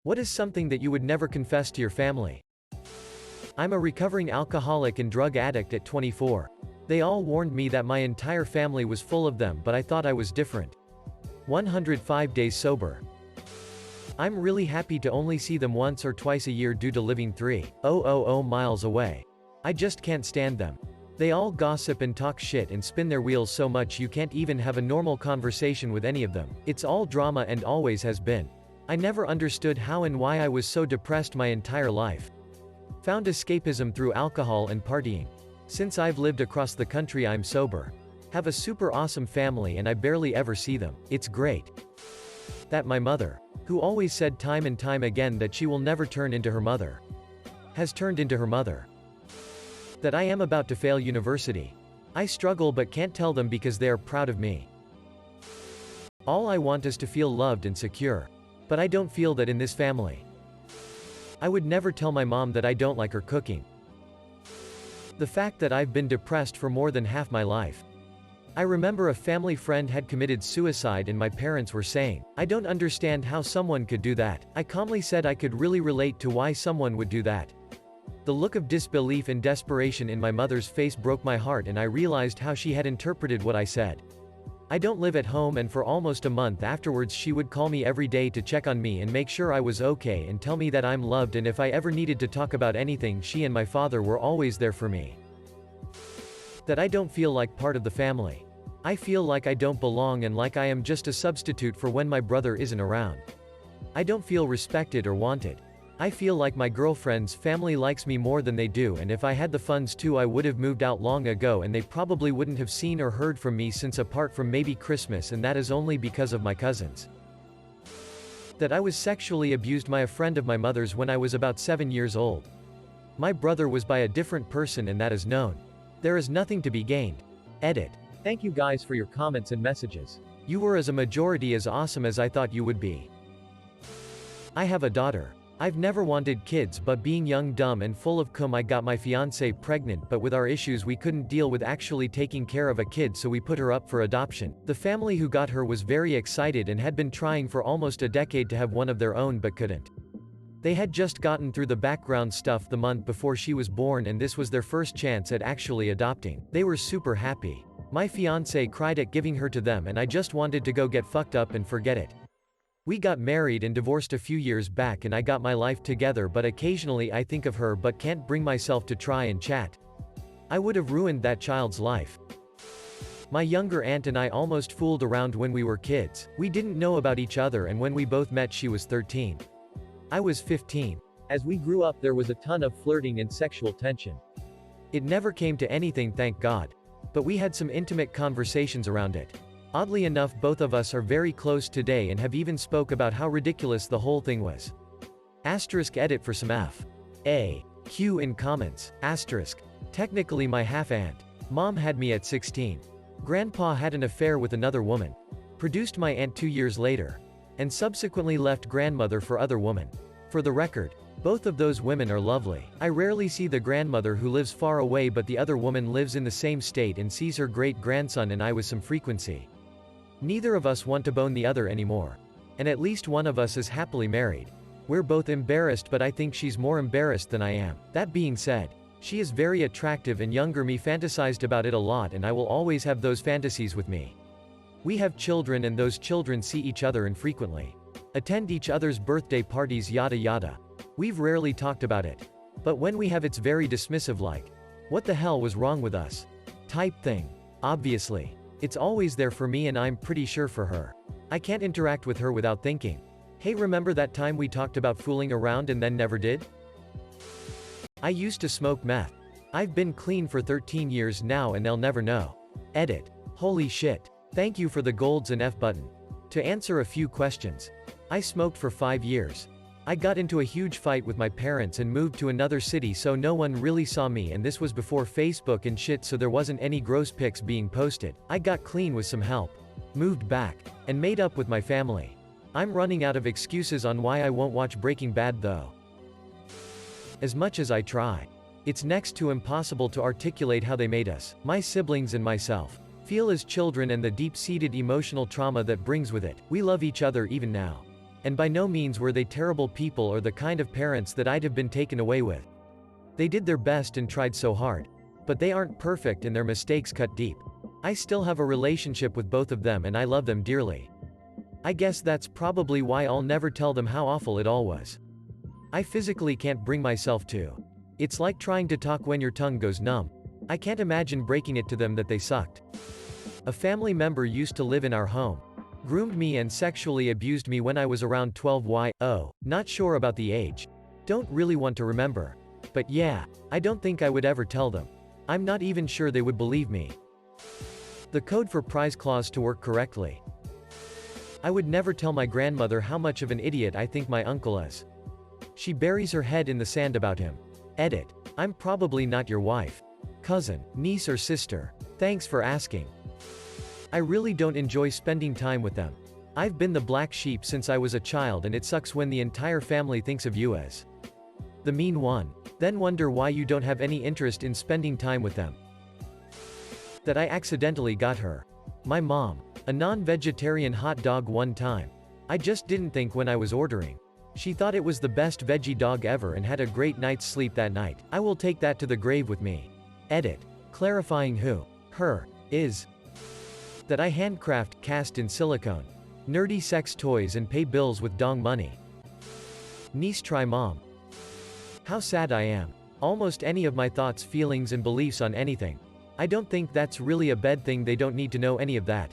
What is something that you would never confess to your family? I'm a recovering alcoholic and drug addict at 24. They all warned me that my entire family was full of them, but I thought I was different. 105 days sober. I'm really happy to only see them once or twice a year due to living 3,000 miles away. I just can't stand them. They all gossip and talk shit and spin their wheels so much you can't even have a normal conversation with any of them. It's all drama and always has been. I never understood how and why I was so depressed my entire life. Found escapism through alcohol and partying. Since I've lived across the country I'm sober. Have a super awesome family and I barely ever see them. It's great. That my mother, who always said time and time again that she will never turn into her mother, has turned into her mother. That I am about to fail university. I struggle but can't tell them because they are proud of me. All I want is to feel loved and secure. But I don't feel that in this family. I would never tell my mom that I don't like her cooking. The fact that I've been depressed for more than half my life. I remember a family friend had committed suicide and my parents were saying, "I don't understand how someone could do that." I calmly said I could really relate to why someone would do that. The look of disbelief and desperation in my mother's face broke my heart and I realized how she had interpreted what I said. I don't live at home and for almost a month afterwards she would call me every day to check on me and make sure I was okay and tell me that I'm loved, and if I ever needed to talk about anything she and my father were always there for me. That I don't feel like part of the family. I feel like I don't belong and like I am just a substitute for when my brother isn't around. I don't feel respected or wanted. I feel like my girlfriend's family likes me more than they do, and if I had the funds to I would have moved out long ago and they probably wouldn't have seen or heard from me since, apart from maybe Christmas, and that is only because of my cousins. That I was sexually abused by a friend of my mother's when I was about 7 years old. My brother was by a different person and that is known. There is nothing to be gained. Edit. Thank you guys for your comments and messages. You were as a majority as awesome as I thought you would be. I have a daughter. I've never wanted kids, but being young, dumb and full of cum I got my fiancée pregnant, but with our issues we couldn't deal with actually taking care of a kid, so we put her up for adoption. The family who got her was very excited and had been trying for almost a decade to have one of their own but couldn't. They had just gotten through the background stuff the month before she was born and this was their first chance at actually adopting. They were super happy. My fiancé cried at giving her to them and I just wanted to go get fucked up and forget it. We got married and divorced a few years back and I got my life together, but occasionally I think of her but can't bring myself to try and chat. I would have ruined that child's life. My younger aunt and I almost fooled around when we were kids. We didn't know about each other and when we both met she was 13. I was 15. As we grew up there was a ton of flirting and sexual tension. It never came to anything, thank God. But we had some intimate conversations around it. Oddly enough both of us are very close today and have even spoke about how ridiculous the whole thing was. *edit for some Q in comments. *. Technically my half-aunt. Mom had me at 16. Grandpa had an affair with another woman. Produced my aunt 2 years later. And subsequently left grandmother for other woman. For the record, both of those women are lovely. I rarely see the grandmother who lives far away, but the other woman lives in the same state and sees her great-grandson and I with some frequency. Neither of us want to bone the other anymore. And at least one of us is happily married. We're both embarrassed, but I think she's more embarrassed than I am. That being said, she is very attractive and younger me fantasized about it a lot and I will always have those fantasies with me. We have children and those children see each other infrequently. Attend each other's birthday parties, yada yada. We've rarely talked about it. But when we have it's very dismissive, like, "What the hell was wrong with us?" type thing. Obviously. It's always there for me and I'm pretty sure for her. I can't interact with her without thinking, "Hey, remember that time we talked about fooling around and then never did?" I used to smoke meth. I've been clean for 13 years now and they'll never know. Edit. Holy shit. Thank you for the golds and F button. To answer a few questions. I smoked for 5 years. I got into a huge fight with my parents and moved to another city so no one really saw me, and this was before Facebook and shit, so there wasn't any gross pics being posted. I got clean with some help. Moved back. And made up with my family. I'm running out of excuses on why I won't watch Breaking Bad though. As much as I try. It's next to impossible to articulate how they made us, my siblings and myself, feel as children and the deep-seated emotional trauma that brings with it. We love each other even now. And by no means were they terrible people or the kind of parents that I'd have been taken away with. They did their best and tried so hard. But they aren't perfect and their mistakes cut deep. I still have a relationship with both of them and I love them dearly. I guess that's probably why I'll never tell them how awful it all was. I physically can't bring myself to. It's like trying to talk when your tongue goes numb. I can't imagine breaking it to them that they sucked. A family member used to live in our home. Groomed me and sexually abused me when I was around 12. Not sure about the age. Don't really want to remember. But yeah, I don't think I would ever tell them. I'm not even sure they would believe me. The code for prize clause to work correctly. I would never tell my grandmother how much of an idiot I think my uncle is. She buries her head in the sand about him. Edit. I'm probably not your wife, cousin, niece or sister. Thanks for asking. I really don't enjoy spending time with them. I've been the black sheep since I was a child and it sucks when the entire family thinks of you as the mean one. Then wonder why you don't have any interest in spending time with them. That I accidentally got her, my mom, a non-vegetarian hot dog one time. I just didn't think when I was ordering. She thought it was the best veggie dog ever and had a great night's sleep that night. I will take that to the grave with me. Edit. Clarifying who, her, is. That I handcraft, cast in silicone, nerdy sex toys and pay bills with dong money. Niece try mom. How sad I am. Almost any of my thoughts, feelings and beliefs on anything. I don't think that's really a bad thing, they don't need to know any of that.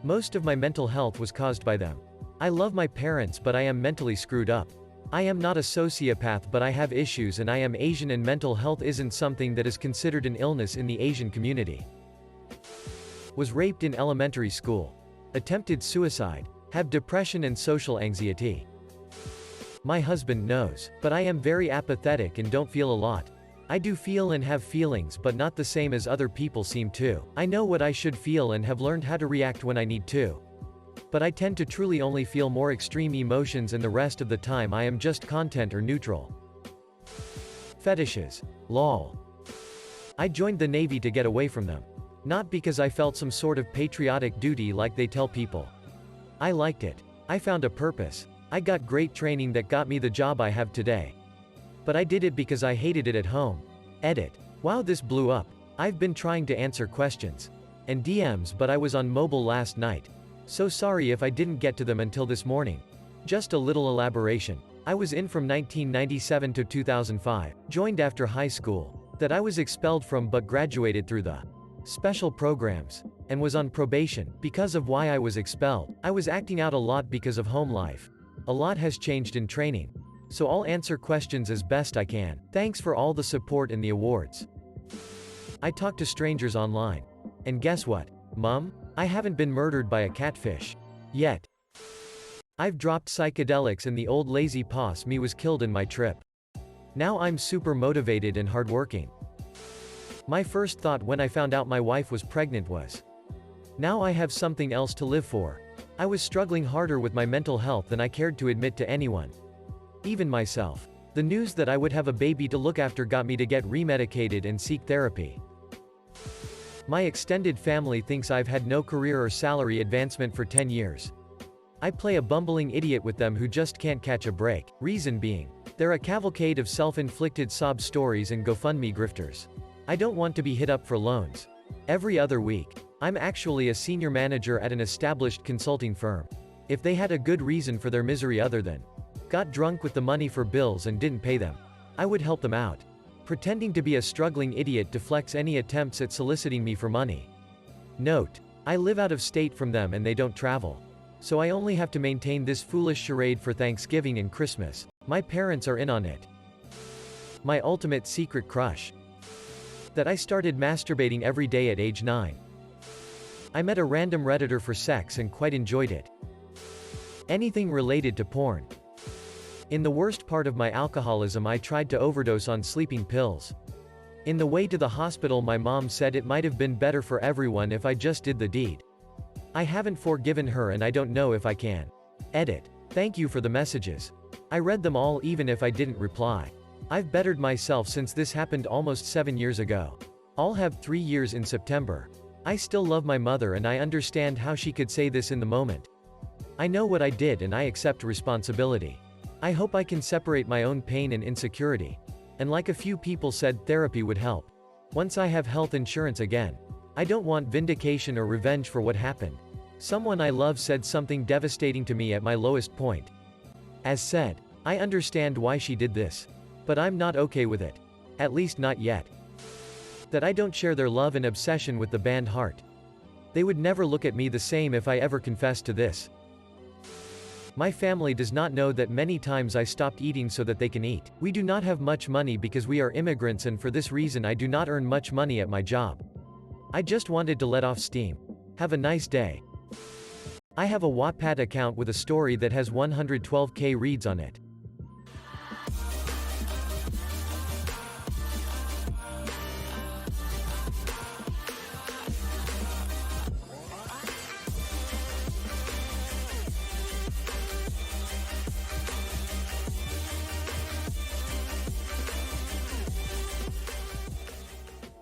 Most of my mental health was caused by them. I love my parents but I am mentally screwed up. I am not a sociopath but I have issues and I am Asian and mental health isn't something that is considered an illness in the Asian community. Was raped in elementary school. Attempted suicide. Have depression and social anxiety. My husband knows, but I am very apathetic and don't feel a lot. I do feel and have feelings but not the same as other people seem to. I know what I should feel and have learned how to react when I need to. But I tend to truly only feel more extreme emotions and the rest of the time I am just content or neutral. Fetishes. Lol. I joined the Navy to get away from them. Not because I felt some sort of patriotic duty like they tell people. I liked it. I found a purpose. I got great training that got me the job I have today. But I did it because I hated it at home. Edit. Wow, this blew up. I've been trying to answer questions and DMs but I was on mobile last night. So sorry if I didn't get to them until this morning. Just a little elaboration. I was in from 1997 to 2005, joined after high school, that I was expelled from but graduated through the special programs, and was on probation. Because of why I was expelled, I was acting out a lot because of home life. A lot has changed in training. So I'll answer questions as best I can. Thanks for all the support and the awards. I talk to strangers online. And guess what, Mom? I haven't been murdered by a catfish. Yet. I've dropped psychedelics and the old lazy posse me was killed in my trip. Now I'm super motivated and hardworking. My first thought when I found out my wife was pregnant was, now I have something else to live for. I was struggling harder with my mental health than I cared to admit to anyone. Even myself. The news that I would have a baby to look after got me to get remedicated and seek therapy. My extended family thinks I've had no career or salary advancement for 10 years. I play a bumbling idiot with them who just can't catch a break. Reason being, they're a cavalcade of self-inflicted sob stories and GoFundMe grifters. I don't want to be hit up for loans every other week. I'm actually a senior manager at an established consulting firm. If they had a good reason for their misery other than got drunk with the money for bills and didn't pay them, I would help them out. Pretending to be a struggling idiot deflects any attempts at soliciting me for money. Note: I live out of state from them and they don't travel. So I only have to maintain this foolish charade for Thanksgiving and Christmas. My parents are in on it. My ultimate secret crush. That I started masturbating every day at age 9. I met a random Redditor for sex and quite enjoyed it. Anything related to porn. In the worst part of my alcoholism I tried to overdose on sleeping pills. In the way to the hospital my mom said it might have been better for everyone if I just did the deed. I haven't forgiven her and I don't know if I can. Edit. Thank you for the messages. I read them all even if I didn't reply. I've bettered myself since this happened almost 7 years ago. I'll have 3 years in September. I still love my mother and I understand how she could say this in the moment. I know what I did and I accept responsibility. I hope I can separate my own pain and insecurity. And like a few people said, therapy would help. Once I have health insurance again. I don't want vindication or revenge for what happened. Someone I love said something devastating to me at my lowest point. As said, I understand why she did this. But I'm not okay with it. At least not yet. That I don't share their love and obsession with the band Heart. They would never look at me the same if I ever confessed to this. My family does not know that many times I stopped eating so that they can eat. We do not have much money because we are immigrants, and for this reason I do not earn much money at my job. I just wanted to let off steam. Have a nice day. I have a Wattpad account with a story that has 112k reads on it.